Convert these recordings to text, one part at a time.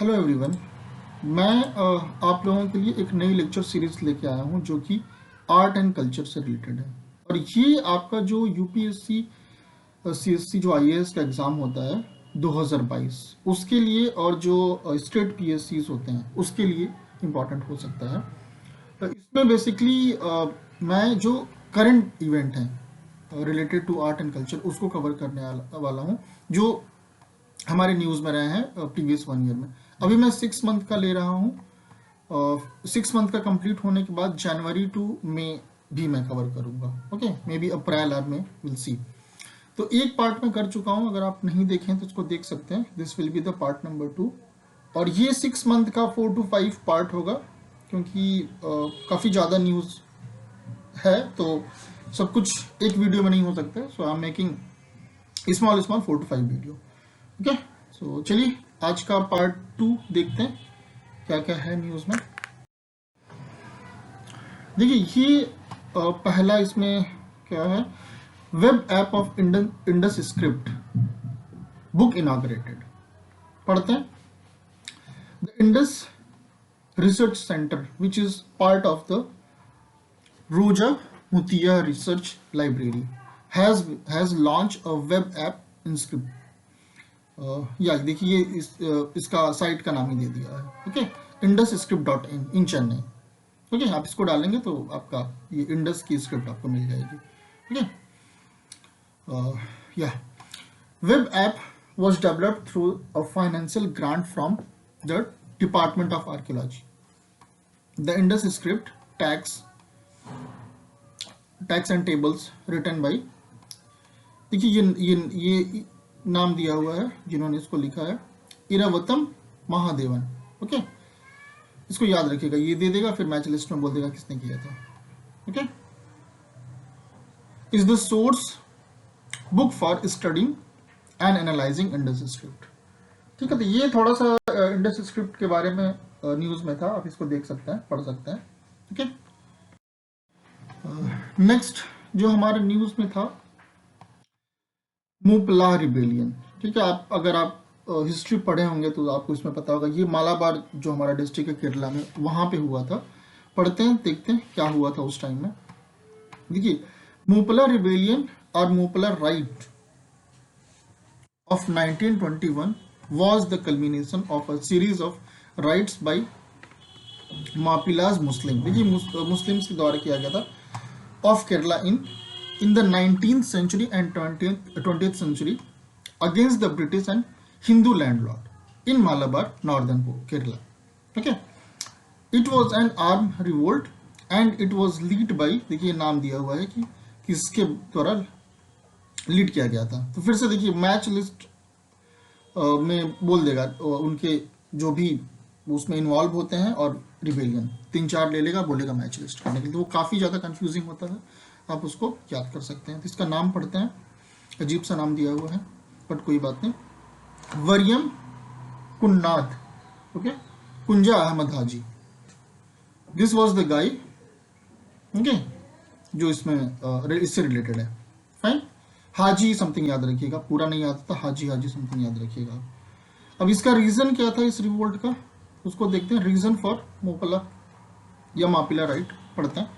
Hello everyone. मैं आप लोगों के लिए एक नई लेक्चर सीरीज लेके आया हूं जो कि आर्ट एंड कल्चर से रिलेटेड है। और ये आपका जो यूपीएससी सीएससी जो आईएएस का एग्ज़ाम होता है 2022 उसके लिए, और जो स्टेट पीएससीज होते हैं उसके लिए इम्पॉर्टेंट हो सकता है। तो इसमें बेसिकली मैं जो करंट इवेंट हैं related to art and culture उसको कवर करने वाला हूँ, जो हमारे न्यूज़ में रहे हैं प्रीवियस 1 ईयर में। अभी मैं 6 मंथ का ले रहा हूँ। 6 मंथ का कंप्लीट होने के बाद जनवरी टू मई भी मैं कवर करूँगा। Okay, maybe April or में, विल सी। तो एक पार्ट में कर चुका हूँ, अगर आप नहीं देखें तो उसको देख सकते हैं। This will be the part number 2। और ये 6 मंथ का 4 to 5 पार्ट होगा, क्योंकि काफ़ी ज़्यादा न्यूज़ है तो सब कुछ एक वीडियो में नहीं हो सकता। So I am making small 4 to 5 video. Okay, so चलिए आज का पार्ट 2 देखते हैं क्या क्या है न्यूज़ में। देखिए ये पहला इसमें क्या है, web app of Indus script book inaugurated. पढ़ते हैं। The Indus research centre which is part of the Roja Muthiah research library has launch a web app in script. या देखिए ये इसका साइट का नाम ही दे दिया है। ओके, indusScript.in इन चेन्नई। ओके, आप इसको डालेंगे तो आपका ये इंडस की स्क्रिप्ट आपको मिल जाएगी। ओके, या web app was developed through a financial grant from the Department of Archaeology. The Indus script tags and tables written by, देखिए ये नाम दिया हुआ है जिन्होंने इसको लिखा है, इरावतम महादेवन। ओके, इसको याद रखिएगा, ये दे देगा फिर मैच लिस्ट में बोल देगा किसने किया था। Okay, is the source book for studying and analysing Indus script. ठीक है, तो ये थोड़ा सा इंडस स्क्रिप्ट के बारे में न्यूज में था, आप इसको देख सकते हैं, पढ़ सकते हैं। ठीक है, नेक्स्ट जो हमारे न्यूज में था, मुपला रिबेलियन। ठीक है, अगर आप हिस्ट्री पढ़े होंगे तो आपको इसमें पता होगा, ये मालाबार जो हमारा डिस्ट्रिक्ट है केरला में, वहां पे हुआ था। पढ़ते हैं, देखते हैं क्या हुआ था उस टाइम में। देखिए, मुपला रिबेलियन और मुपला right of 1921 was the culmination of a series of raids by Mapilas Muslim। देखिए मुस्लिम्स के द्वारा किया गया था of Kerala in the 19th century and 20th century against the British and Hindu landlord in Malabar, northern Kerala। Okay, it was an armed revolt and it was led by, देखिए नाम दिया हुआ है कि किसके द्वारा लीड किया गया था। तो फिर से देखिए मैच लिस्ट में बोल देगा उनके जो भी उसमें इन्वॉल्व होते हैं, और रिबेलियन 3-4 ले लेगा, बोलेगा मैच लिस्ट करने के लिए। तो वो काफ़ी ज़्यादा कंफ्यूजिंग होता है, आप उसको याद कर सकते हैं। तो इसका नाम पढ़ते हैं, अजीब सा नाम दिया हुआ है बट कोई बात नहीं। Wariyam Kunnath, okay, Kunja Ahmed Haji, this was the guy, okay, जो इसमें इससे रिलेटेड है। फाइन, हाजी समथिंग याद रखिएगा, पूरा नहीं याद था, हाजी समथिंग याद रखिएगा। अब इसका रीजन क्या था इस रिवोल्ट का, उसको देखते हैं। रीजन फॉर मोपला या मापिला राइट, पढ़ते हैं।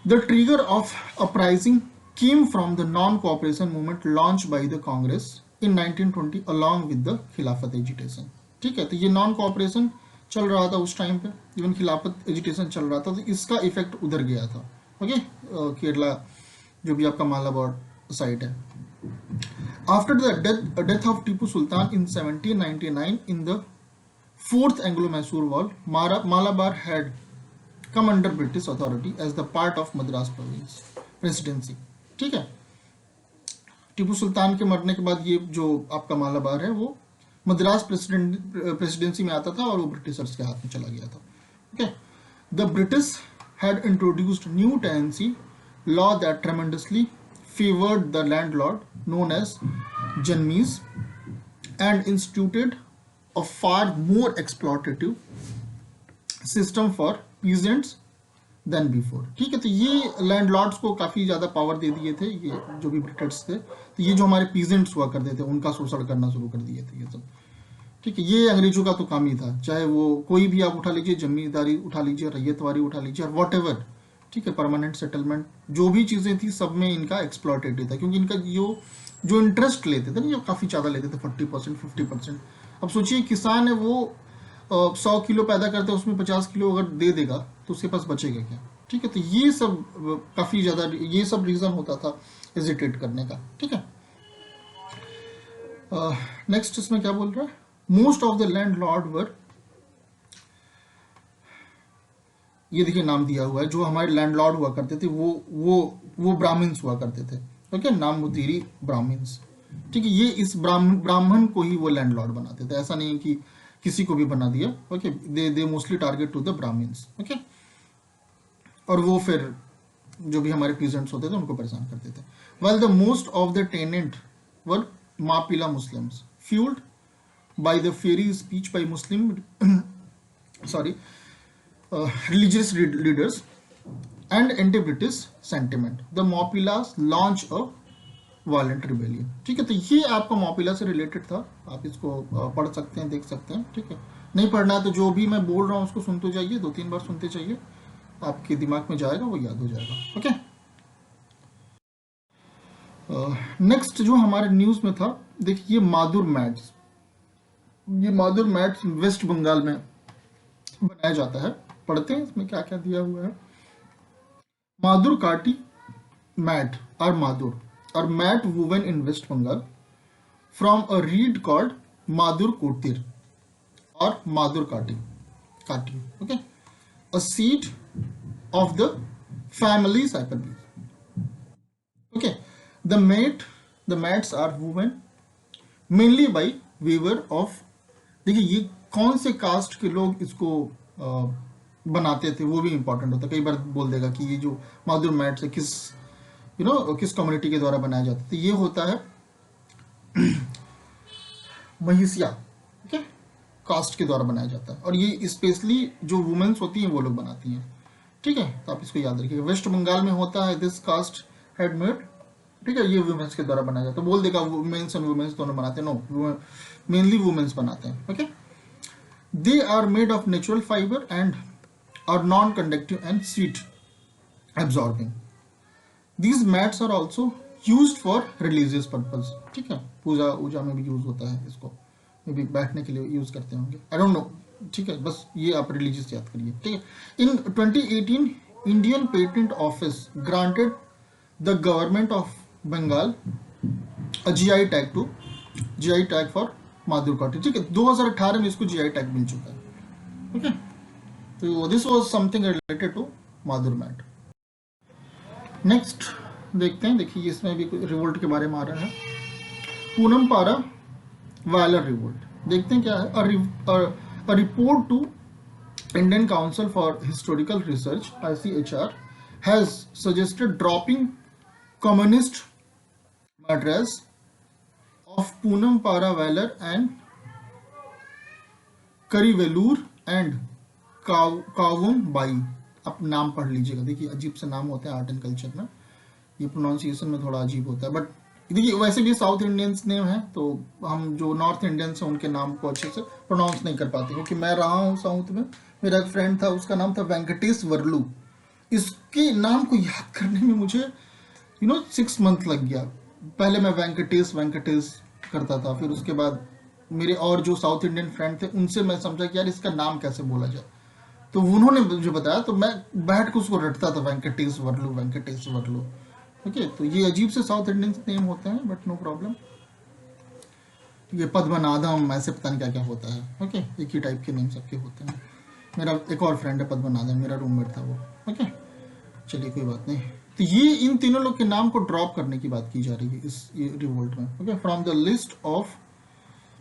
The trigger of uprising came from the non cooperation movement launch by the Congress in 1920 along with the खिलाफत एजिटेशन। ठीक है, तो ये नॉन कोऑपरेशन चल रहा था उस टाइम पे, इवन खिलाफत एजिटेशन चल रहा था, तो इसका इफेक्ट उधर गया था। ओके, केरला जो भी आपका मालाबार साइड है। After the death of Tipu Sultan in 1799 in the Fourth Anglo-Mysore War, Malabar had come under British authority as the part of Madras Presidency। ठीक है, टीपू सुल्तान के मरने के बाद ये जो आपका मालाबार है वो मद्रास प्रेसिडेंसी में आता था और वो ब्रिटिशर्स के हाथ में चला गया था। Okay, the British had introduced new tenancy law that tremendously favored the landlord known as Janmis and instituted a far more exploitative system for peasants than before। ठीक है, तो ये लैंडलॉर्ड्स को काफ़ी ज़्यादा पावर दे दिए थे, ये जो भी ब्रिटिश थे। तो ये जो हमारे पीजेंट्स हुआ करते थे उनका शोषण करना शुरू कर दिए थे ये सब। ठीक है, ये अंग्रेजों का तो काम ही था, चाहे वो कोई भी आप उठा लीजिए, जमींदारी उठा लीजिए, रैयतवारी उठा लीजिए, वॉट एवर, ठीक है, परमानेंट सेटलमेंट, जो भी चीज़ें थी सब में इनका एक्सप्लॉयटेटिव था, क्योंकि इनका जो इंटरेस्ट लेते थे ना, ये काफ़ी ज़्यादा लेते थे, 40% 50%। अब सोचिए किसान है वो 100 किलो पैदा करता है, उसमें 50 किलो अगर दे देगा तो उसके पास बचेगा क्या? ठीक है, तो ये सब काफ़ी ज़्यादा ये सब रीज़न होता था हेजिटेट करने का। ठीक है, नेक्स्ट इसमें क्या बोल रहा है, most of the landlord were, ये देखिए नाम दिया हुआ है, जो हमारे लैंडलॉर्ड हुआ करते थे वो ब्राह्मण्स हुआ करते थे। ओके, नाम मुतीरी ब्राह्मण्स। ठीक है, ये इस ब्राह्मण को ही वो लैंडलॉर्ड बनाते थे, ऐसा नहीं कि किसी को भी बना दिया। Okay, they mostly target to the Brahmins. Okay, और वो फिर जो भी हमारे पीजेंट्स होते थे उनको परेशान करते थे। Well the most of the tenant were Mappila Muslims fuelled by the fiery speech by Muslim sorry religious leaders and anti-British sentiment. The Mapilas launch a violent rebellion. ठीक है, तो ये आपका मॉपिला से रिलेटेड था, आप इसको पढ़ सकते हैं, देख सकते हैं। ठीक है, नहीं पढ़ना है तो जो भी मैं बोल रहा हूँ उसको सुनते जाइए, 2-3 बार सुनते जाइए, आपके दिमाग में जाएगा, वो याद हो जाएगा। ओके, नेक्स्ट जो हमारे न्यूज़ में था, देखिए मादुर मैट्स, ये मादुर मैट्स वेस्ट बंगाल में बनाया जाता है। पढ़ते हैं इसमें क्या क्या दिया हुआ है। मादुर काटी मैट और mat woven in West Bengal from a reed called Madur Kathi और Madur Kathi. Okay, a seed of the family Cyperaceae. Okay, the mats are woven mainly by weaver of, देखिए ये कौन से कास्ट के लोग इसको बनाते थे वो भी इंपॉर्टेंट होता है। कई बार बोल देगा कि ये जो मादुर मैट्स है किस किस कम्युनिटी के द्वारा बनाया जाता है, तो ये होता है महिसिया, ओके, कास्ट के द्वारा बनाया जाता है, और ये स्पेशली जो वुमेन्स होती हैं वो लोग बनाती हैं। ठीक है, तो आप इसको याद रखिएगा। वेस्ट बंगाल में होता है दिस कास्ट हैंडमेड, ठीक है, ये वुमेन्स के द्वारा बनाया जाता है। बोल देगा वुमेन्स एंड वुमेन्स दोनों बनाते हैं, नो, मेनली वुमेन्स बनाते हैं। Okay, they are made of natural fibre and are non conductive and heat absorbing. These mats are also used for religious purpose. ठीक है, पूजा में भी यूज होता है, इसको मे भी बैठने के लिए यूज करते होंगे, आई डोंट नो। ठीक है, बस ये आप रिलीजियस याद करिए। ठीक है, in 2018 Indian patent office granted the government of Bengal GI tag for Madur Kathi. ठीक है, 2018 में इसको GI टैग मिल चुका है। ओके, तो this was something related to Madur mat. Next देखते हैं, देखिए इसमें भी रिवोल्ट के बारे में आ रहा है। पूनम पारा वैलर रिवोल्ट, देखते हैं क्या है। A report to Indian Council for Historical Research ICHR has suggested dropping communist murders of Punnapra Vayalar and Karivellur and Kavumbayi. आप नाम पढ़ लीजिएगा, देखिए अजीब से नाम होते हैं आर्ट एंड कल्चर में, ये प्रोनाउंसिएशन में थोड़ा अजीब होता है, बट देखिए वैसे भी साउथ इंडियंस नेम है, तो हम जो नॉर्थ इंडियंस हैं उनके नाम को अच्छे से प्रोनाउंस नहीं कर पाते, क्योंकि मैं रहा हूँ साउथ में, मेरा एक फ्रेंड था, उसका नाम था वेंकटेश वर्लू। इसके नाम को याद करने में मुझे 6 मंथ लग गया। पहले मैं वेंकटेश करता था, फिर उसके बाद मेरे और जो साउथ इंडियन फ्रेंड थे उनसे मैं समझा कि यार इसका नाम कैसे बोला जाए, तो उन्होंने मुझे बताया, तो मैं बैठ के उसको रटता था, वेंकटेश वर्लू। ओके, तो ये अजीब से साउथ इंडियन नेम होते हैं, बट नो प्रॉब्लम। ये पद्मनाभम, ऐसे पता नहीं क्या क्या होता है। ओके, एक ही टाइप के नेम सबके होते हैं। मेरा एक और फ्रेंड है पद्मनाभम, मेरा रूममेट था वो। ओके, चलिए कोई बात नहीं। तो ये इन तीनों लोग के नाम को ड्रॉप करने की बात की जा रही है इस रिवोल्ट में। Okay, from the list of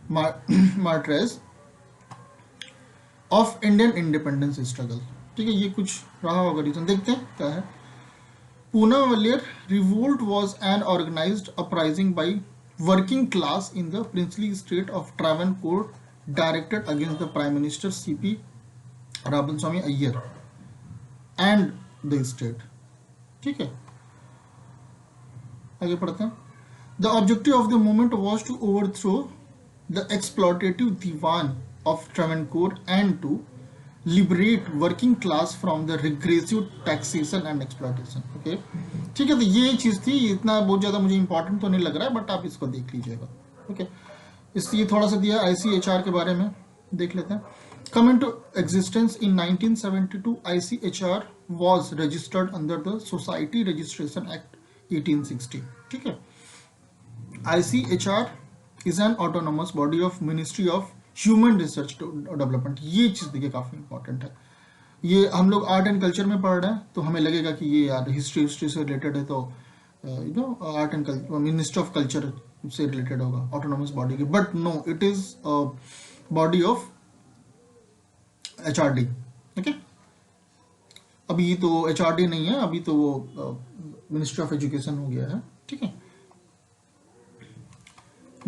martyrs of Indian independence struggle. ठीक है, ये कुछ रहा होगा रीजन, देखते हैं क्या है। Poonam Vallier revolt was an organized uprising by working class in the princely state of Travancore directed against the Prime Minister C.P. Ramaswamy Iyer and the state. ठीक है, आगे पढ़ते हैं। The objective of the movement was to overthrow the exploitative divan of Travancore and to liberate working class from the regressive taxation and exploitation. Okay, ठीक है, तो ये चीज़ थी, इतना बहुत ज़्यादा मुझे इंपॉर्टेंट तो नहीं लग रहा है, बट आप इसको देख लीजिएगा. ओके, इसलिए थोड़ा सा दिया. ICHR के बारे में देख लेते हैं. Come into existence in 1972, ICHR was registered under the Society Registration Act 1860. ठीक है, ICHR is an autonomous body of Ministry of Human Research Development. ये चीज़ देखिए काफ़ी इंपॉर्टेंट है. ये हम लोग आर्ट एंड कल्चर में पढ़ रहे हैं तो हमें लगेगा कि ये यार हिस्ट्री से रिलेटेड है, तो you know art and culture, ministry of culture से रिलेटेड होगा ऑटोनॉमस बॉडी की, but no, it is body of HRD. Okay, अभी तो HRD नहीं है, अभी तो वो मिनिस्ट्री ऑफ एजुकेशन हो गया है. ठीक है,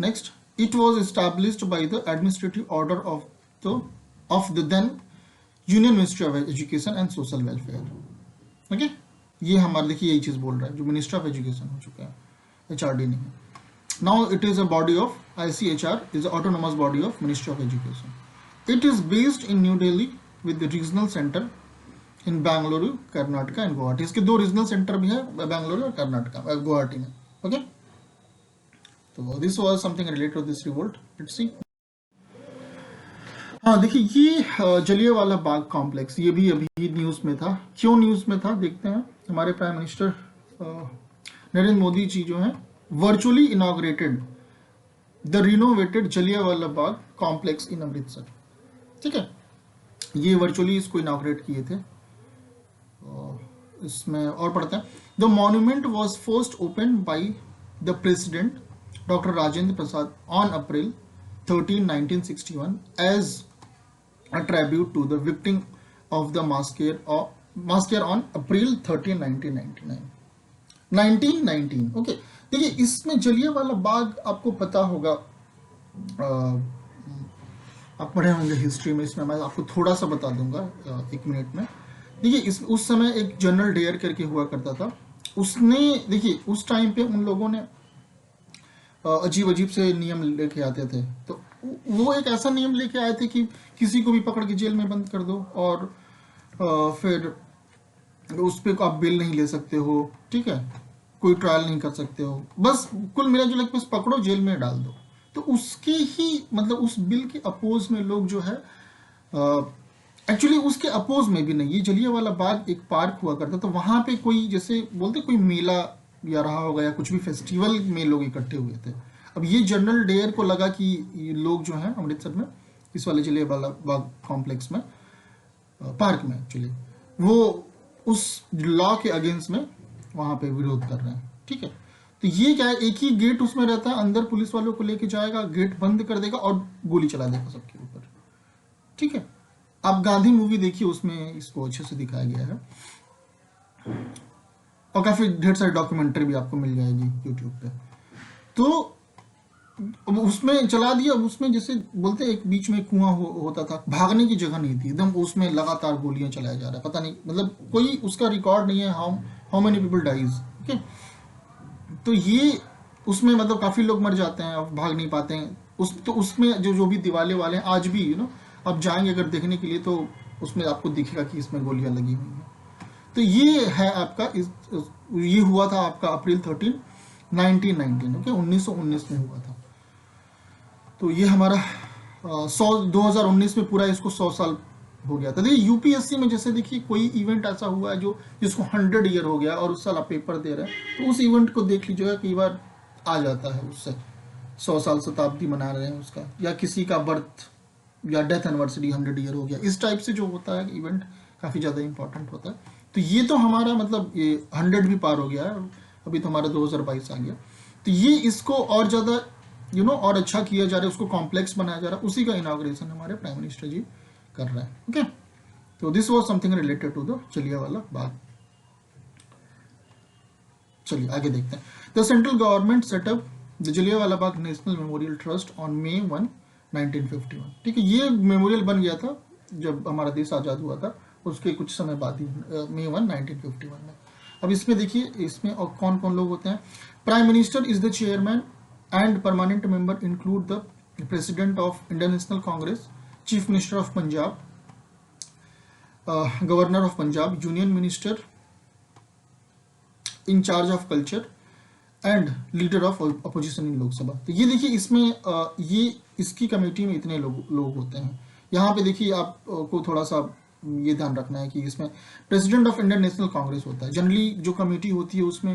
next, it was established by the administrative order of the then Union Ministry of Education and Social Welfare. Okay, ये हमारे देखिए यही चीज बोल रहा है, जो मिनिस्टर ऑफ एजुकेशन हो चुका है, HRD नहीं है. Now it is a body of ICHR is an autonomous body of Ministry of Education. It is based in New Delhi with the regional center in Bangalore, Karnataka and Guwahati. इसके दो regional centre भी है, बेंगलुरु और कर्नाटका, गुवाहाटी में. Okay, तो this was something related to this revolt. Let's see. हाँ देखिए, ये जलियांवाला बाग कॉम्प्लेक्स, ये भी अभी न्यूज में था. क्यों न्यूज में था देखते हैं. हमारे प्राइम मिनिस्टर नरेंद्र मोदी जी जो हैं virtually inaugurated the renovated Jallianwala Bagh complex in Amritsar. ठीक है, ये वर्चुअली इसको इनॉग्रेट किए थे. इसमें और पढ़ते हैं. The monument was first open by the president doctor Rajendra Prasad on April 13, 1961 as a tribute to the victim of the massacre on April 13, 1999. 1919. Okay, देखिए इसमें जलियांवाला बाग आपको पता होगा, आप पढ़े होंगे हिस्ट्री में, इसमें मैं आपको थोड़ा सा बता दूंगा 1 मिनट में. देखिए उस समय एक जनरल डेयर करके हुआ करता था. उसने देखिए उस टाइम पे उन लोगों ने अजीब अजीब से नियम लेके आते थे. तो वो एक ऐसा नियम लेके आए थे कि किसी को भी पकड़ के जेल में बंद कर दो और फिर उस पर आप बेल नहीं ले सकते हो. ठीक है, कोई ट्रायल नहीं कर सकते हो, बस कुल मिला जुला के बस पकड़ो, जेल में डाल दो. तो उसके ही मतलब उस बिल के अपोज में लोग जो है, एक्चुअली उसके अपोज में भी नहीं, ये जलियांवाला बाग एक पार्क हुआ करता, तो वहां पे कोई जैसे बोलते कोई मेला या रहा होगा या कुछ भी फेस्टिवल में लोग इकट्ठे हुए थे. अब ये जनरल डेयर को लगा कि ये लोग जो हैं अमृतसर में इस वाले जलियांवाला बाग कॉम्प्लेक्स में पार्क में एक्चुअली वो उस लॉ के अगेंस्ट में वहां पे विरोध कर रहे हैं. ठीक है, तो ये क्या है, एक ही गेट उसमें रहता है, अंदर पुलिस वालों को लेके जाएगा, गेट बंद कर देगा और गोली चला देगा सबके ऊपर. ठीक है, आप गांधी मूवी देखिए, उसमें इसको अच्छे से दिखाया गया है और काफी ढेर सारी डॉक्यूमेंट्री भी आपको मिल जाएगी यूट्यूब पे. तो उसमें चला दिया, उसमें जैसे बोलते एक बीच में कुआं होता था, भागने की जगह नहीं थी, एकदम उसमें लगातार गोलियां चलाया जा रहा है, पता नहीं मतलब कोई उसका रिकॉर्ड नहीं है how many people dies. Okay, तो ये उसमें मतलब काफी लोग मर जाते हैं, अब भाग नहीं पाते हैं. तो उसमें जो भी दिवाले वाले हैं आज भी आप जाएंगे अगर देखने के लिए तो उसमें आपको दिखेगा कि इसमें गोलियां लगी हुई हैं. तो ये है आपका ये हुआ था आपका अप्रैल 13, 1919. ओके, 1919 में हुआ था. तो ये हमारा 2019 में पूरा इसको 100 साल हो गया था. देखिए यूपीएससी में जैसे देखिए कोई इवेंट ऐसा हुआ है जो जिसको 100 ईयर हो गया और उस साल आप पेपर दे रहे हैं, तो उस इवेंट को देख लीजिएगा, कई बार आ जाता है उससे 100 साल शताब्दी मना रहे हैं उसका, या किसी का बर्थ या डेथ एनिवर्सरी 100 ईयर हो गया, इस टाइप से जो होता है इवेंट काफ़ी ज़्यादा इंपॉर्टेंट होता है. तो ये तो हमारा मतलब ये 100 भी पार हो गया है, अभी तो हमारा 2022 आ गया. तो ये इसको और ज़्यादा और अच्छा किया जा रहा है, उसको कॉम्प्लेक्स बनाया जा रहा है, उसी का इनॉग्रेशन हमारे प्राइम मिनिस्टर जी कर रहे हैं. ओके, तो this was something related to the Jallianwala Bagh. चलिए आगे देखते हैं. The central government set up the Jallianwala Bagh national memorial trust on May 1, 1951. ठीक है, ये मेमोरियल बन गया था जब हमारा देश आज़ाद हुआ था, उसके कुछ समय बाद ही May 1, 1951 में. अब इसमें देखिए, इसमें कौन कौन लोग होते हैं. Prime minister is the chairman and permanent member include the president of Indian national Congress, chief minister of Punjab, governor of Punjab, union minister in charge of culture and leader of opposition in Lok Sabha. तो ये देखिए इसमें ये इसकी कमेटी में इतने लोग होते हैं। यहाँ पे देखिए आपको थोड़ा सा ये ध्यान रखना है कि इसमें president of Indian national Congress होता है। जनरली जो कमेटी होती है उसमें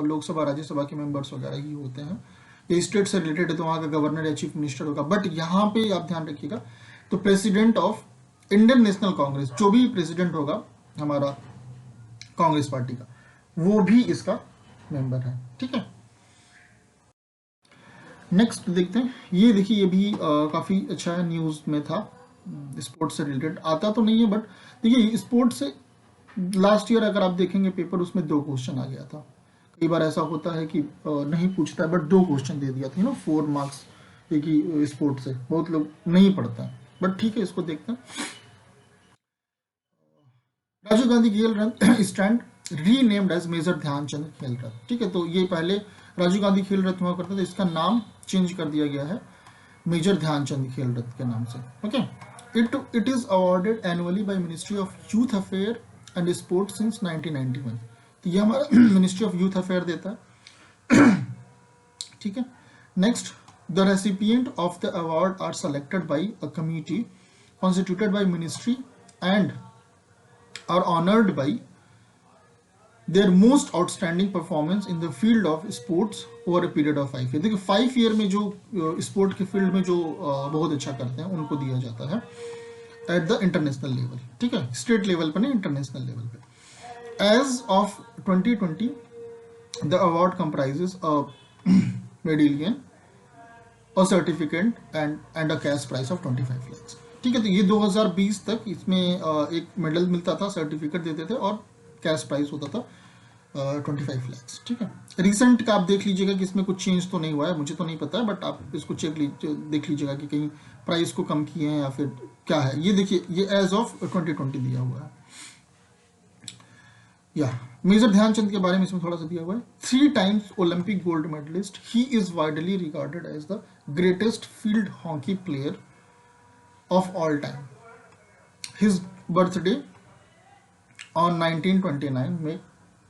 लोकसभा राज्यसभा के मेंबर्स वगैरह ही होते हैं। ये स्टेट से रिलेटेड है तो वहाँ का गवर्नर या चीफ मिनिस्टर होगा। बट यहाँ पे आप ध्यान रखिएगा, तो president of Indian national Congress, जो भी प्रेसिडेंट होगा हमारा कांग्रेस पार्टी का, वो भी इसका मेंबर है। ठीक है, नेक्स्ट देखते हैं। ये देखिए ये भी काफी अच्छा है, न्यूज में था, स्पोर्ट्स से रिलेटेड। आता तो नहीं है बट देखिए स्पोर्ट्स से लास्ट ईयर अगर आप देखेंगे पेपर, उसमें 2 क्वेश्चन आ गया था। कई बार ऐसा होता है कि नहीं पूछता है बट 2 क्वेश्चन दे दिया था 4 मार्क्स कि स्पोर्ट्स से। बहुत लोग नहीं पढ़ता है बट ठीक है, इसको देखते हैं। Rajiv Gandhi Khel Ratna stand renamed as Major Dhyan Chand Khel Ratna. ठीक है, तो ये पहले राजीव गांधी खेल रत्न हुआ करता था, इसका नाम चेंज कर दिया गया है मेजर ध्यानचंद खेल रत्न के नाम से। Okay, it is awarded annually by ministry of youth affair and sport since 1991। तो ये हमारा मिनिस्ट्री ऑफ यूथ अफेयर देता है। ठीक है, next, the recipient of the award are selected by a committee constituted by ministry and are honoured by their most outstanding performance in the field of sports over a period of 5 year. देखिए 5 year में जो sport के field में जो बहुत अच्छा करते हैं उनको दिया जाता है एट द इंटरनेशनल लेवल। ठीक है, स्टेट लेवल पर नहीं, इंटरनेशनल लेवल पे। As of 2020 the award comprises a medallion, a certificate and a cash price of 25 lakh. ठीक है, तो ये 2020 तक इसमें एक मेडल मिलता था, सर्टिफिकेट देते थे और कैश प्राइस होता था 25 लाख। ठीक है, रिसेंट का आप देख लीजिएगा कि इसमें कुछ चेंज तो नहीं हुआ है, मुझे तो नहीं पता है बट आप इसको देख लीजिएगा कि कहीं प्राइस को कम किए हैं या फिर क्या है। ये देखिए ये एज ऑफ 2020 दिया हुआ है। या मेजर ध्यानचंद के बारे में इसमें थोड़ा सा दिया हुआ है। 3 times Olympic gold medallist, he is widely regarded as the greatest field hockey player of all time. His birthday on 1929 में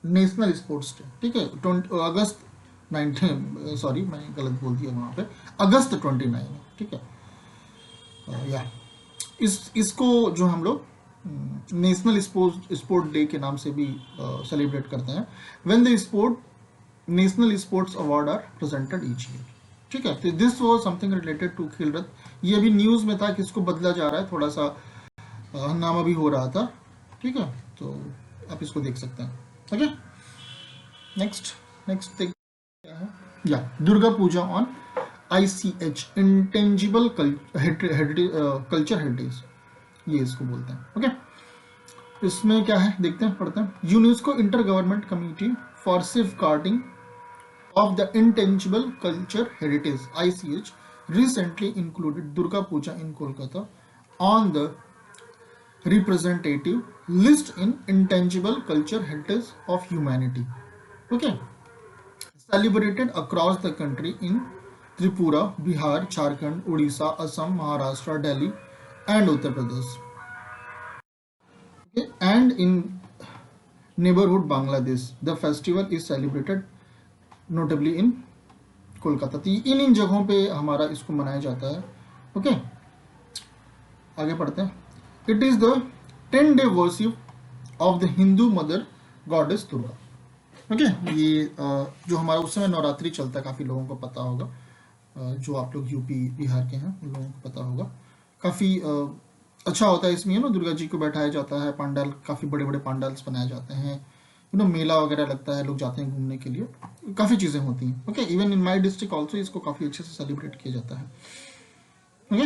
नेशनल स्पोर्ट्स डे। ठीक है, अगस्त 19, सॉरी मैं गलत बोल दिया वहाँ पे, अगस्त 29 है। ठीक है, या इसको जो हम लोग नेशनल स्पोर्ट डे के नाम से भी सेलिब्रेट करते हैं। When the national sports award are presented each year. ठीक है, तो this was something related to Khel Ratna. ये भी न्यूज में था कि इसको बदला जा रहा है, थोड़ा सा हंगामा भी हो रहा था। ठीक है, तो आप इसको देख सकते हैं। ओके, नेक्स्ट क्या है, या Durga Puja on ICH, intangible culture heritage, ये इसको बोलते हैं। ओके, इसमें क्या है देखते हैं, पढ़ते हैं। UNESCO inter government committee for safeguarding of the intangible culture heritage ICH recently included Durga Puja in Kolkata on the representative list in intangible culture heritage of humanity. Okay, celebrated across the country in Tripura, Bihar, Jharkhand, Odisha, Assam, Maharashtra, Delhi and Uttar Pradesh. Okay, and in neighborhood Bangladesh the festival is celebrated notably in Kolkata. तो इन जगहों पे हमारा इसको मनाया जाता है। Okay, आगे पढ़ते हैं। It is the 10-day worship of the Hindu mother goddess Durga. Okay, ये जो हमारा उस समय नवरात्रि चलता है, काफी लोगों को पता होगा, जो आप लोग यूपी बिहार के हैं उन लोगों को पता होगा। काफी अच्छा होता है इसमें दुर्गा जी को बैठाया जाता है, पंडाल, काफी बड़े बड़े पंडाल्स बनाए जाते हैं, मेला वगैरह लगता है, लोग जाते हैं घूमने के लिए, काफी चीजें होती हैं। Okay, even in my district also इसको काफी अच्छे से सेलिब्रेट किया जाता है। ओके,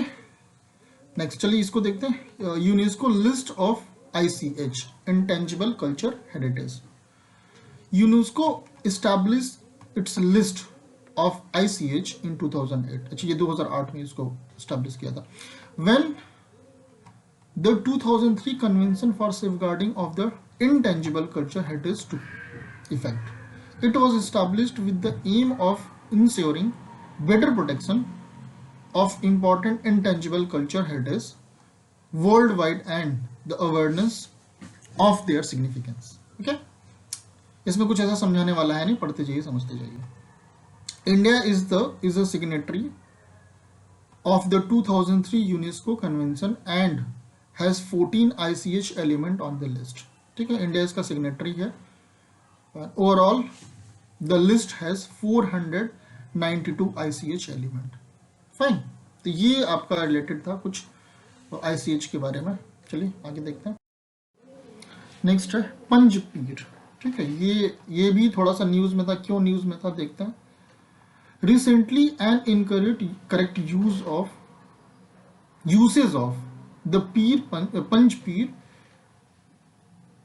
नेक्स्ट चलिए इसको देखते हैं। UNESCO list of ICH, intangible culture heritage. UNESCO establish it's list of ICH इन 2008। अच्छा, ये 2008 में इसको एस्टैब्लिश किया था। When the 2003 convention for safeguarding of the intangible culture heritage to effect. It was established with the aim of ensuring better protection of important intangible culture heritage worldwide and the awareness of their significance. Okay, इसमें कुछ ऐसा समझाने वाला है नहीं, पढ़ते जाइए समझते जाइए. India is a signatory of the 2003 UNESCO Convention and has 14 ICH element on the list. ठीक है, इंडिया इसका सिग्नेटरी है. Overall the list has 492 ICH element. Fine, तो ये आपका रिलेटेड था कुछ ICH के बारे में. चलिए आगे देखते हैं. नेक्स्ट है पंजपीर. ठीक है, ये भी थोड़ा सा न्यूज में था. क्यों न्यूज में था देखते हैं. Recently an incorrect uses of the Panjpir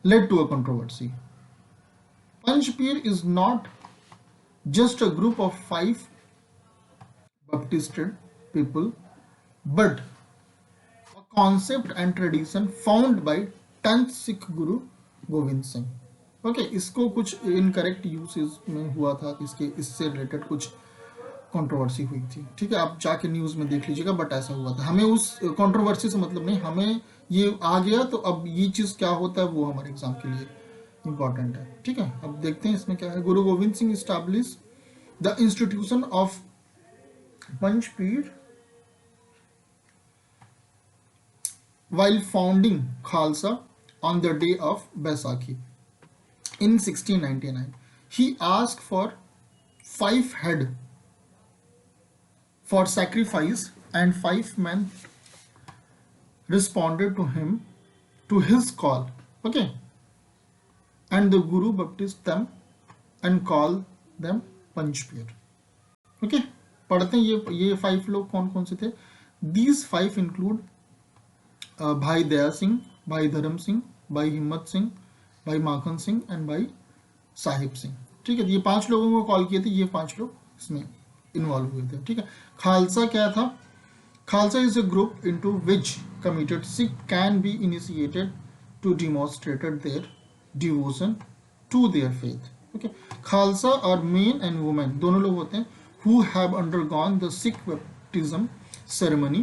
led to a controversy. Panjpir is not just a group of 5 baptisted people, but a concept and tradition found by 10th Sikh Guru Govind Singh. Okay, इसको कुछ incorrect usage में हुआ था, इससे related कुछ controversy हुई थी. ठीक है, आप जाके न्यूज में देख लीजिएगा, बट ऐसा हुआ था. हमें उस कंट्रोवर्सी से मतलब नहीं, हमें ये आ गया तो अब ये चीज क्या होता है वो हमारे एग्जाम के लिए इंपॉर्टेंट है. ठीक है, अब देखते हैं इसमें क्या है. गुरु Govind Singh establish the institution of Panjpir while founding Khalsa on the day of Baisakhi in 1699. He asked for 5 head for sacrifice and 5 men responded to his call. Okay, and the Guru baptized them and called them Panjpir. Okay, पढ़ते हैं ये 5 लोग कौन कौन से थे. These 5 include भाई दया सिंह, भाई धर्म सिंह, भाई हिम्मत सिंह, भाई माखन सिंह एंड भाई साहिब सिंह. ठीक है, ये 5 लोगों को कॉल किए थे. ये 5 लोग इसमें इन्वॉल्व हुए थे. ठीक है, खालसा क्या था. Khalsa is a group into which committed Sikh can be initiated to demonstrated their devotion to their faith. Okay, Khalsa और मेन एंड वुमेन दोनों लोग होते हैं who have undergone the Sikh baptism ceremony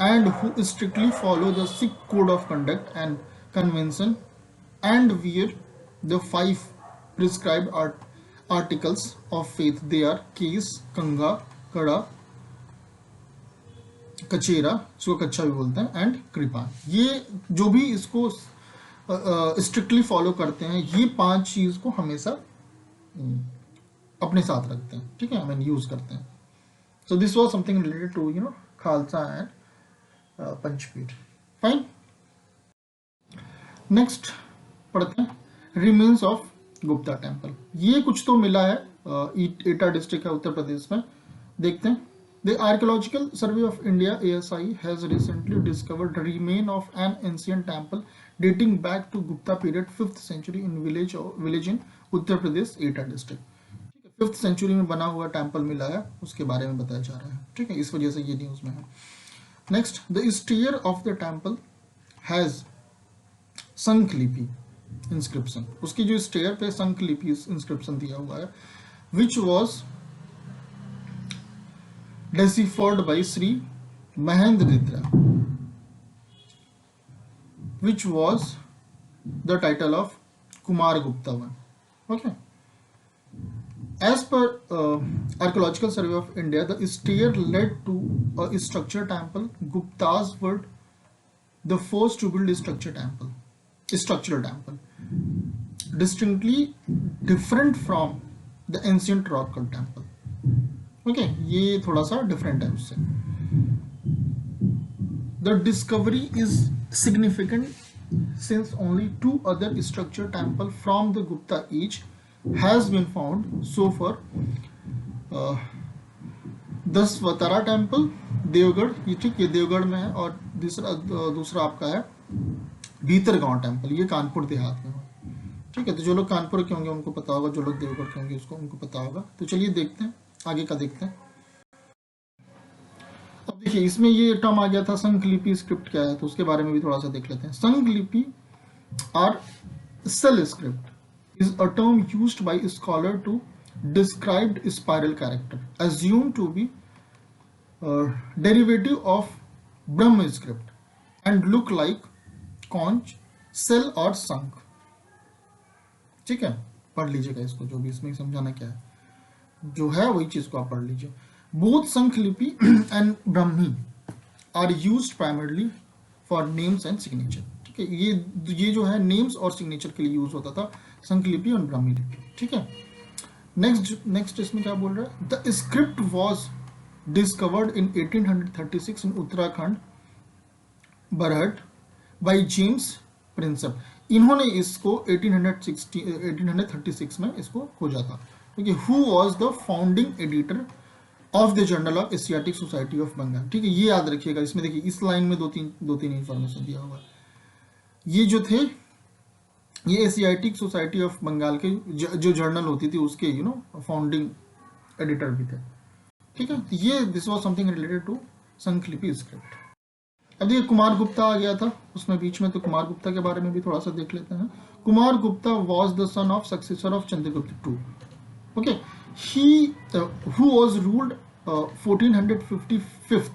and who strictly follow the Sikh code of conduct and convention and wear the 5 prescribed articles of faith. They are kes, kanga, kara, kachera, इसको कच्चा भी बोलते हैं, एंड कृपान. ये जो भी इसको स्ट्रिक्टली फॉलो करते हैं, ये 5 चीज को हमेशा अपने साथ रखते हैं. ठीक है, हमें यूज करते हैं. So this was something related to Khalsa and Panjpir. Fine. Next पढ़ते हैं remains of Gupta temple. ये कुछ तो मिला है. एटा डिस्ट्रिक्ट है उत्तर प्रदेश में. देखते हैं. The Archaeological Survey of India (ASI) has recently discovered the remain of an ancient temple dating back to Gupta period 5th century in village in Uttar Pradesh, Etah district. 5th century में बना हुआ temple मिला है, उसके बारे में बताया जा रहा है. ठीक है, इस वजह से ये न्यूज में है. Next, the stair of the temple has Shankhalipi inscription. उसकी जो स्टेयर पे संखलिपि इंस्क्रिप्शन दिया हुआ है, which was deciphered by Shri Mahendra, which was the title of Kumara Gupta one. Okay, as per Archaeological Survey of India, the stair led to a structure temple. Guptas were the first to build a structural temple, distinctly different from the ancient rock cut temple. Okay, ये थोड़ा सा different है उससे. The discovery is significant since only 2 other structure temple from the Gupta age has been found so far. Dashavatara temple Deogarh, ये ठीक, ये देवगढ़ में है, और दूसरा आपका है भीतरगांव टेम्पल, ये कानपुर देहात में है. ठीक है, तो जो लोग कानपुर के होंगे उनको पता होगा, जो लोग देवगढ़ के होंगे उनको पता होगा. तो चलिए देखते हैं आगे का. देखते हैं. अब देखिए इसमें ये टर्म आ गया था संखलिपि स्क्रिप्ट क्या है, तो उसके बारे में भी थोड़ा सा देख लेते हैं. संखलिपि और shell script is a term used by a scholar to describe spiral character assumed to be derivative of Brahmi script and look like conch, shell और संख। ठीक है, पढ़ लीजिएगा इसको, जो भी इसमें समझाना क्या है जो है वही चीज को आप पढ़ लीजिए। बोथ संख Lipi and Brahmi are used primarily for names and signature. ठीक है, ये जो है नेम्स और सिग्नेचर के लिए यूज होता था, संख लिपि और ब्राह्मी लिपि। ठीक है, नेक्स्ट इसमें क्या बोल रहा है, the script was discovered in 1836 in Uttarakhand Barahat by James Prinsep. इन्होंने इसको 1836 में इसको खोजा था। ठीक है, who was the founding editor of the journal of Asiatic Society of Bengal. ठीक है, ये याद रखिएगा, इसमें देखिए इस लाइन में दो तीन इंफॉर्मेशन दिया हुआ है। ये जो थे ये एशियाटिक सोसाइटी ऑफ बंगाल के जो जर्नल होती थी उसके फाउंडिंग एडिटर भी थे। ठीक है, तो ये this was something related to Sankhalipi script. अब देखिए कुमार गुप्ता आ गया था उसमें बीच में, तो कुमार गुप्ता के बारे में भी थोड़ा सा देख लेते हैं। Kumara Gupta was the son of successor of Chandragupta two. Okay, he who was ruled 1455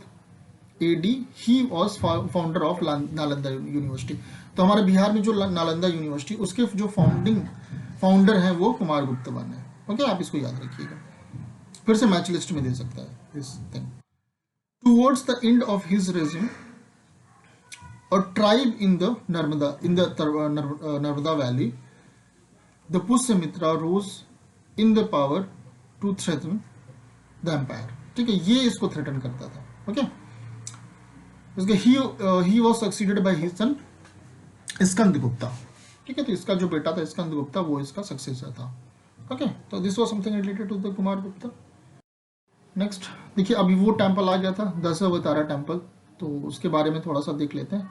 AD, he was founder of Nalanda university. तो हमारे बिहार में जो नालंदा यूनिवर्सिटी उसके जो फाउंडर हैं वो कुमार गुप्ता बने। ओके, आप इसको याद रखिएगा, फिर से मैच लिस्ट में दे सकता है this thing. Towards the end of his regime a tribe in the Narmada valley, the Pushyamitra rose in the power to threaten the empire। ठीक है, ये इसको थ्रेटन करता था। Okay, he was succeeded by his son स्कंद गुप्ता। ठीक है, तो इसका जो बेटा था स्कंद गुप्ता वो इसका सक्सेसर था। ओके, तो this was something related to the Kumara Gupta. Next देखिए, अभी वो टेम्पल आ गया था दशावतारा टेम्पल, तो उसके बारे में थोड़ा सा देख लेते हैं।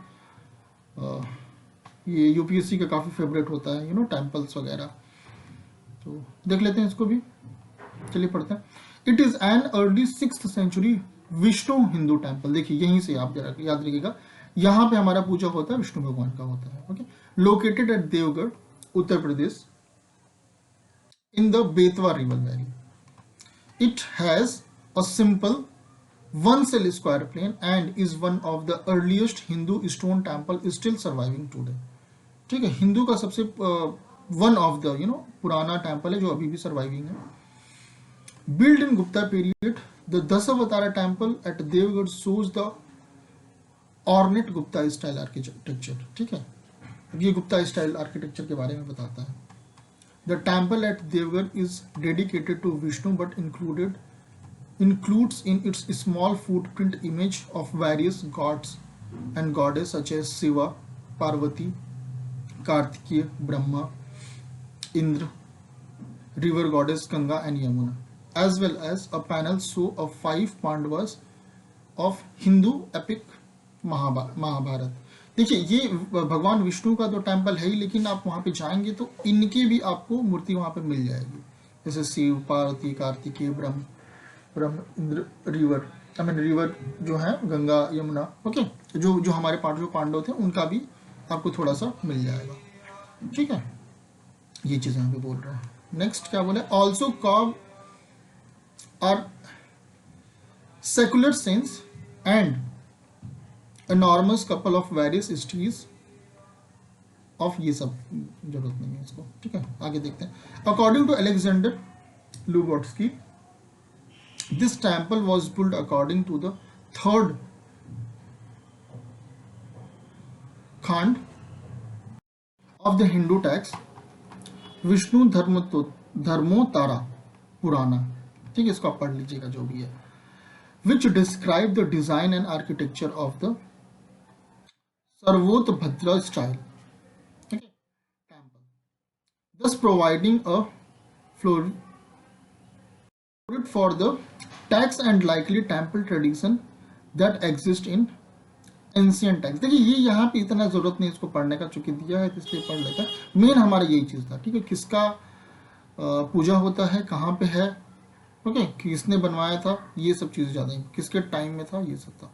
ये यूपीएससी का काफ़ी फेवरेट होता है टेम्पल्स वगैरह, तो देख लेते हैं इसको भी। चलिए पढ़ते हैं। It is an early 6th century Vishnu Hindu temple. देखिए यहीं से आप याद रखिएगा, यहाँ पे हमारा पूजा होता है विष्णु भगवान का होता है। Okay, located at Deogarh Uttar Pradesh in the Betwa river valley. It has a simple one cell square plane and is one of the earliest Hindu stone temple still surviving today। ठीक है, हिंदू का सबसे वन ऑफ द पुराना टेम्पल है जो अभी भी surviving है। Build in Gupta period, the Dashavatara temple at Deogarh shows the ornate Gupta style architecture. ठीक है, ये गुप्ता स्टाइल आर्किटेक्चर के बारे में बताता है। The temple at Deogarh is dedicated to Vishnu but includes in its small footprint image of various gods and goddess such as Shiva, Parvati, Kartikeya, Brahma, Indra, river goddess Ganga and Yamuna, as well as a panel show of 5 Pandavas of Hindu epic Mahabharata. देखिए ये भगवान विष्णु का तो temple है ही, लेकिन आप वहाँ पे जाएंगे तो इनकी भी आपको मूर्ति वहाँ पे मिल जाएगी, जैसे शिव, पार्वती, कार्तिकेय, ब्रह्म, इंद्र, रिवर जो है गंगा, यमुना। ओके, जो हमारे पांडव थे उनका भी आपको थोड़ा सा मिल जाएगा। ठीक है, ये चीज़ यहाँ पे बोल रहे हैं। नेक्स्ट क्या बोले, also cow are secular sense and enormous couple of various histories of, ये सब जरूरत नहीं है इसको। ठीक है, आगे देखते हैं। According to Alexander Lubotsky, this temple was built according to the 3rd khand of the Hindu text Vishnu Dharmottara Purana. ठीक है, इसको आप पढ़ लीजिएगा जो भी है, which describe the design and architecture of the Sarvotbhadra style temple, thus providing a floor for the text and likely temple tradition that exist in ancient text। देखिए ये यहाँ पे इतना जरूरत नहीं इसको पढ़ने का, चूंकि दिया है तो इसलिए पढ़ लेता है। मेन हमारा यही चीज था। ठीक है, किसका पूजा होता है, कहाँ पे है, ओके, किसने बनवाया था, ये सब चीजें ज्यादा, किसके टाइम में था, ये सब था।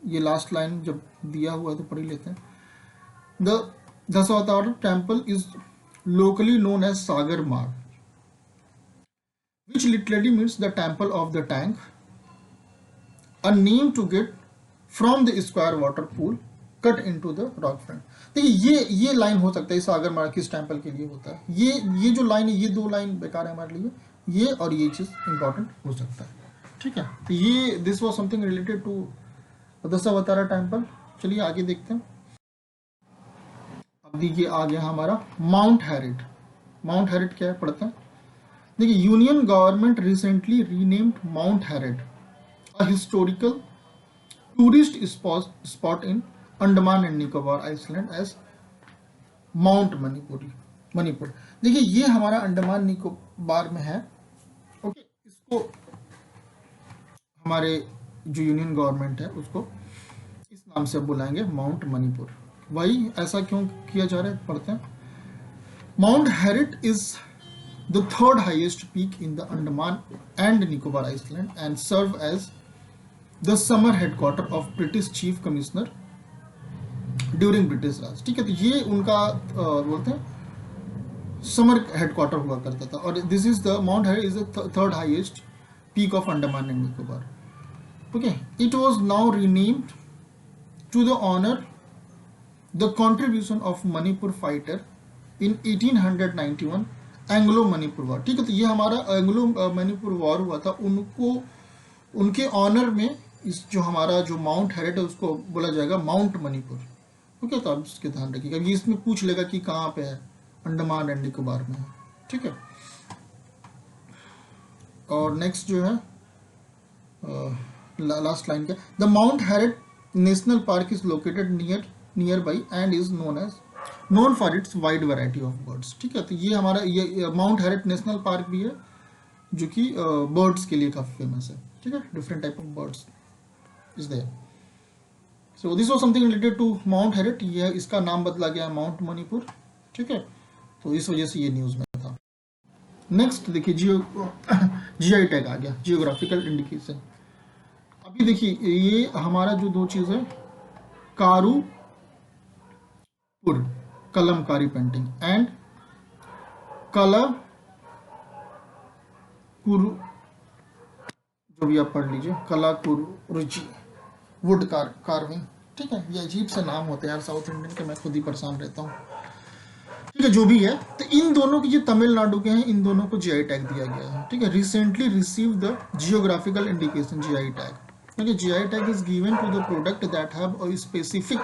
ये लास्ट लाइन जब दिया हुआ है तो पढ़ ही लेते हैं। The Dashavatara temple is locally known as Sagar Marg, which literally means the temple of the tank, a name to get from the square water pool cut into the rock front. देखिए ये लाइन हो सकता है, इस अगर हमारा किस टेम्पल के लिए होता है, ये जो लाइन है, ये दो लाइन बेकार है हमारे लिए, ये और ये चीज इंपॉर्टेंट हो सकता है, ठीक है। तो ये this was something related to Dashavatara temple. चलिए आगे देखते हैं। अब देखिए आ गया हमारा माउंट हैरिट। माउंट हैरिट क्या है पढ़ते हैं। देखिए union government recently renamed Mount Harriet a historical tourist spot in Andaman and Nicobar island as Mount Manipur. देखिए ये हमारा अंडमान निकोबार में है, ओके। इसको हमारे जो यूनियन गवर्नमेंट है उसको इस नाम से बुलाएंगे माउंट मणिपुर। वही ऐसा क्यों किया जा रहा है पढ़ते हैं। Mount Harriet is the third highest peak in the Andaman and Nicobar Island and serve as the summer headquarter of British Chief Commissioner during British Raj। ठीक है, तो ये उनका बोलते हैं समर हेडक्वार्टर हुआ करता था। और this is the Mount Harriet is the third highest peak of Andaman and Nicobar, okay. It was now renamed to the honour the contribution of Manipur fighter in 1891 Anglo Manipur war. ठीक है, तो ये हमारा एंग्लो मणिपुर वॉर हुआ था, उनको उनके ऑनर में इस जो हमारा जो माउंट हैरिट है उसको बोला जाएगा माउंट मणिपुर, ओके। तो आप इसके ध्यान रखिएगा, ये इसमें पूछ लेगा कि कहाँ पे है, अंडमान एंड निकोबार में है, ठीक है। और नेक्स्ट जो है लास्ट लाइन क्या, the Mount Herriot national park is located near by and is known for its wide variety of birds. ठीक है, तो ये हमारा ये माउंट हैरिट नेशनल पार्क भी है जो कि बर्ड्स के लिए काफी फेमस है, ठीक है। Different type of birds is there. So this was something related to Mount Harriet. ये इसका नाम बदला गया माउंट मणिपुर, ठीक है। तो इस वजह से ये न्यूज में था। नेक्स्ट देखिए जीआई टैग आ गया, जियोग्राफिकल इंडिकेशन। अभी देखिए ये हमारा जो दो चीज है, कारूपुर कलमकारी पेंटिंग एंड कलाकुरु, जो भी आप पढ़ लीजिए, कलाकुरुचि वुड कार्विंग। ठीक है, ये अजीब से नाम होते हैं यार साउथ इंडियन के, मैं खुद ही परेशान रहता हूँ, ठीक है। जो भी है, तो इन दोनों की, ये तमिलनाडु के हैं, इन दोनों को जीआई टैग दिया गया है, ठीक है। Recently receive the geographical indication GI tag. Okay, GI tag is given to the product that have a specific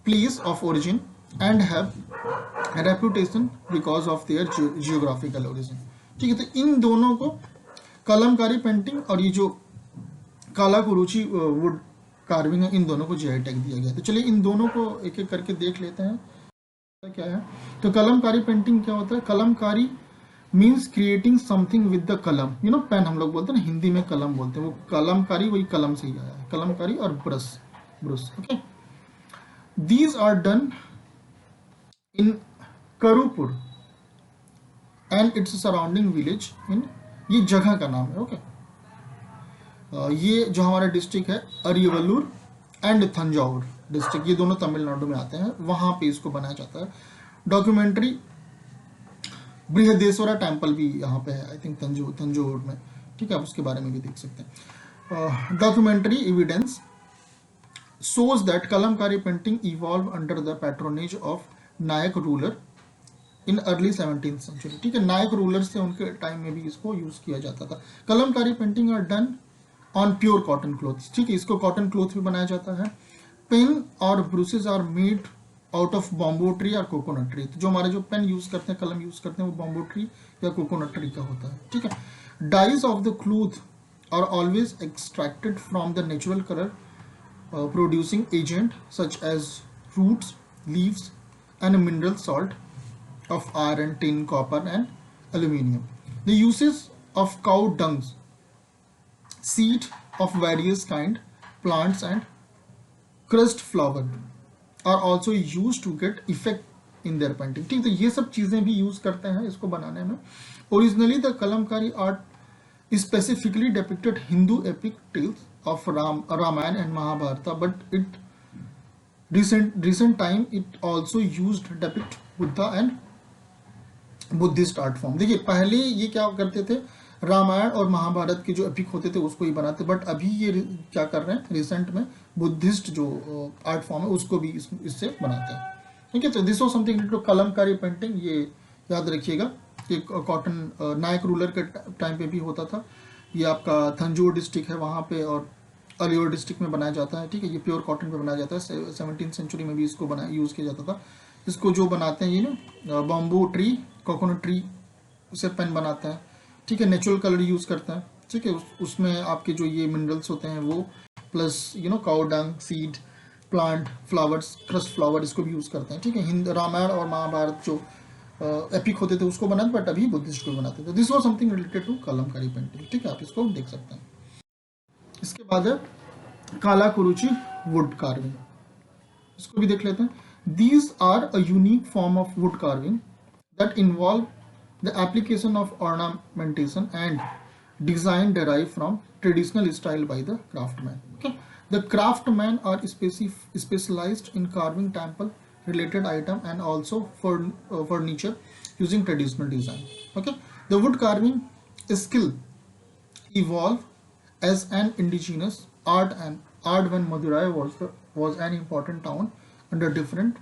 place of origin and have a reputation because of their geographical origin। ठीक है, तो इन दोनों को Kalamkari painting और ये जो कालाकुरुचि wood carving है, इन दोनों को जीआई टैग दिया गया। तो चलिए इन दोनों को एक एक करके देख लेते हैं क्या है। तो कलमकारी पेंटिंग क्या होता है, Kalamkari means creating something with the कलम, यू नो पेन हम लोग बोलते हैं ना, हिंदी में कलम बोलते हैं, वो कलमकारी वही कलम से ही आया है, कलमकारी और brush, okay. These are done in Karupur and its surrounding village in, ये जगह का नाम है, ओके। ये जो हमारा डिस्ट्रिक्ट है अरिवल्लूर एंड तंजावुर डिस्ट्रिक्ट, ये दोनों तमिलनाडु में आते हैं, वहां पे इसको बनाया जाता है। डॉक्यूमेंट्री बृहदेश्वरा टेम्पल भी यहाँ पे है, आई थिंक तंजौर में, ठीक है, आप उसके बारे में भी देख सकते हैं। Documentary evidence shows that Kalamkari painting evolve under the patronage of Nayak ruler in early 17th century. ठीक है, नायक रूलर से उनके टाइम में भी इसको यूज किया जाता था। Kalamkari painting are done on pure cotton cloths, ठीक है, इसको कॉटन क्लॉथ भी बनाया जाता है। पेन और brushes are made out of bamboo tree और कोकोनट ट्री। तो जो हमारे जो पेन यूज करते हैं, कलम यूज करते हैं, वो बॉम्बो ट्री या कोकोनट ट्री का होता है, ठीक है। Dyes of the cloth are always extracted from the natural colour producing agent such as roots, leaves and mineral salt of iron, tin, copper and aluminium. The uses of cow dung, seed of various kind, plants and crushed flower are also used to get effect in their painting। ठीक, तो ये सब चीजें भी use करते हैं इसको बनाने में। Originally the Kalamkari art specifically depicted Hindu epic tales of Ramayana and Mahabharata, but it recent time it also used depict Buddha and Buddhist art form। देखिए पहले ये क्या करते थे, रामायण और महाभारत के जो एपिक होते थे उसको ही बनाते, बट अभी ये क्या कर रहे हैं रिसेंट में, बुद्धिस्ट जो आर्ट फॉर्म है उसको भी इससे बनाते हैं। ठीक है, तो this was something to Kalamkari painting, ये याद रखिएगा कि कॉटन नायक रूलर के टाइम पे भी होता था। ये आपका थंजौर डिस्ट्रिक्ट है वहाँ पे और अलीगढ़ डिस्ट्रिक्ट में बनाया जाता है। ठीक है, ये प्योर कॉटन पे बनाया जाता है। 17th सेंचुरी में भी इसको बना यूज़ किया जाता था। इसको जो बनाते हैं ये ना बॉम्बू ट्री, कोकोनट ट्री से पेन बनाते हैं। ठीक है, नेचुरल कलर यूज़ करते हैं। ठीक है, उसमें आपके जो ये मिनरल्स होते हैं वो, plus cow dung, seed, plant, flowers, crust flower, इसको भी यूज़ करते हैं। ठीक है, रामायण और महाभारत जो एपिक होते थे उसको बनाते, बट अभी बुद्धिस्ट को बनाते थे। This was something related to Kalamkari painting. ठीक है, आप इसको देख सकते हैं। इसके बाद है कालाकुरुचि वुड कार्विंग, इसको भी देख लेते हैं। These are a unique form of wood carving that involve the application of ornamentation and design derived from traditional style by the craftsman. Okay, the craftsmen are specialized in carving temple related item and also for furniture using traditional design. Okay, the wood carving skill evolved as an indigenous art when Madurai was an important town under different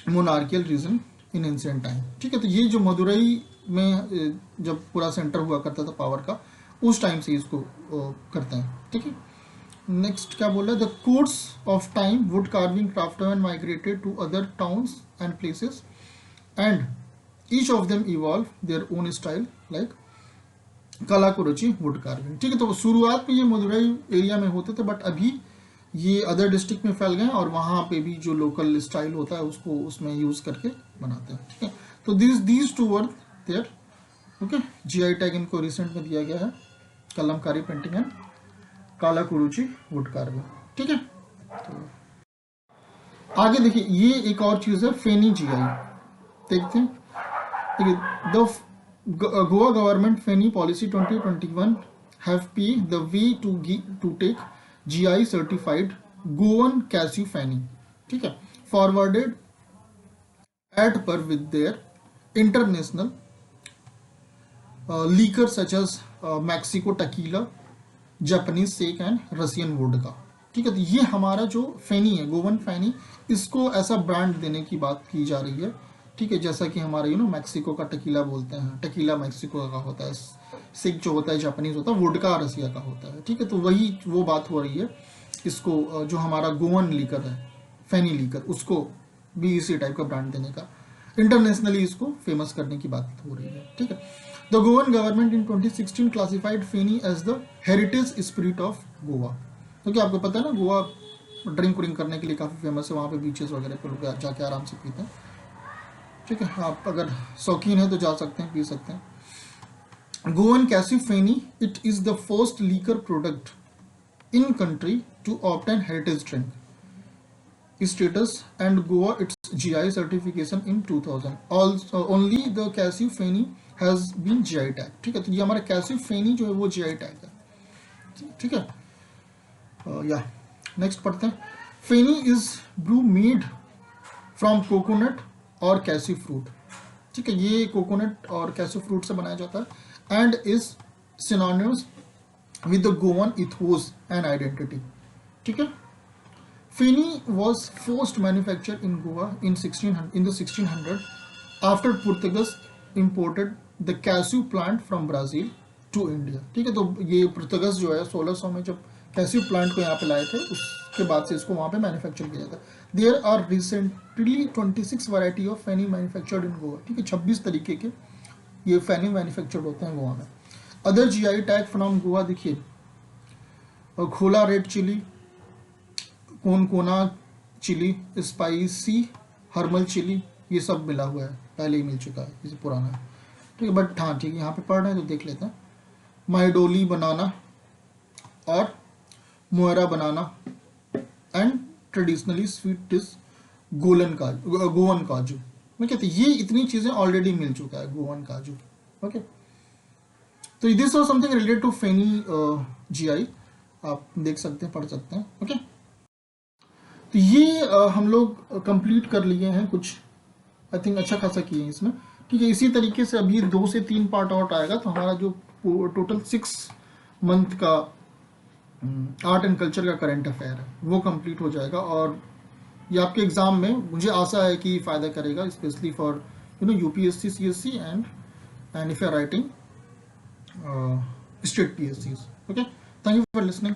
monarchical region in ancient time. ठीक है, तो ये जो मदुरई में जब पूरा centre हुआ करता था पावर का, उस टाइम से इसको करते हैं। ठीक है, नेक्स्ट क्या बोल रहा है, the course of time wood carving craftsman migrated to other towns and places and each of them evolve their own style like Kallakurichi wood carving. ठीक है, तो शुरुआत में ये मदुरई एरिया में होते थे, बट अभी ये अदर डिस्ट्रिक्ट में फैल गए और वहाँ पे भी जो लोकल स्टाइल होता है उसको उसमें यूज करके बनाते हैं। ठीक है, तो these two were there. Okay, GI tag इनको रिसेंट में दिया गया है, Kalamkari painting and Kallakurichi wood carving. ठीक है, तो आगे देखिए, ये एक और चीज है फेनी जीआई, देखते हैं। The Goa government feni policy 2021 have pave the way to take GI certified Goan cashew fanny, ठीक है, forwarded at par with their international liquor such as Mexico tequila, Japanese sake and Russian vodka। ठीक है, तो ये हमारा जो फेनी है, गोवन फेनी, इसको ऐसा ब्रांड देने की बात की जा रही है। ठीक है, जैसा कि हमारा मैक्सिको का टकीला बोलते हैं, टकीला मैक्सिको का होता है, सिक जो होता है जापानीज होता है, वुडका रसिया का होता है। ठीक है, तो वही वो बात हो रही है। इसको जो हमारा गोवन लीकर है, फेनी लीकर, उसको भी इसी टाइप का ब्रांड देने का, इंटरनेशनली इसको फेमस करने की बात हो रही है। ठीक है, the Goan government in 2016 classified feni as the heritage spirit of Goa. क्योंकि आपको पता है ना, गोवा ड्रिंक करने के लिए काफ़ी फेमस है, वहाँ पे बीचेस वगैरह पे लोग जाके आराम से पीते हैं। ठीक है, आप अगर शौकीन है तो जा सकते हैं, पी सकते हैं। Goan cashew feni, it is the first liquor product in country to obtain heritage drink status and Goa its GI certification in 2000। Also only the cashew feni has been GI tag. ठीक है, तो ये हमारा कैसी फेनी जो है वो GI टैग है। ठीक है, या नेक्स्ट पढ़ते हैं। Feni is brew made from coconut और कैसी फ्रूट। ठीक है, ये कोकोनट और कैसी फ्रूट से बनाया जाता है and is synonymous with the Goan ethos and identity. ठीक है, feni was first manufactured in Goa in the 1600 after Portuguese imported the cashew plant from Brazil to India. ठीक है, तो ये पुर्तगास जो है 1600 में जब कैस्यू प्लांट को यहाँ पे लाए थे, उसके बाद से इसको वहाँ पे मैन्युफैक्चर किया जाता है। There are recently 26 variety of feni manufactured in Goa. ठीक है, 26 तरीके के ये फेनी मैन्युफैक्चर्ड होते हैं गोवा में। Other GI tag from Goa देखिए, Khola red chilli, Canacona chilli, spicy herbal chilli, ये सब मिला हुआ है, पहले ही मिल चुका है, ये पुराना है। ठीक है, बट हाँ ठीक है, यहाँ पे पढ़ रहे हैं तो देख लेते हैं। माइडोली बनाना और Moira banana and traditionally sweet dish Goan kaju. मैं कहते ये इतनी चीजें ऑलरेडी मिल चुका है, गोवन काजू। ओके, तो this was something related to feni GI, आप देख सकते हैं, पढ़ सकते हैं। ओके, तो ये हम लोग कंप्लीट कर लिए हैं, कुछ आई थिंक अच्छा खासा किए हैं इसमें। ठीक है, इसी तरीके से अभी 2 से 3 पार्ट आउट आएगा, तो हमारा जो टोटल 6 मंथ का आर्ट एंड कल्चर का करंट अफेयर है, वो कंप्लीट हो जाएगा। और ये आपके एग्जाम में मुझे आशा है कि फ़ायदा करेगा, specially for UPSC, CSC and if you are writing state PSCs. Okay, thank you for listening.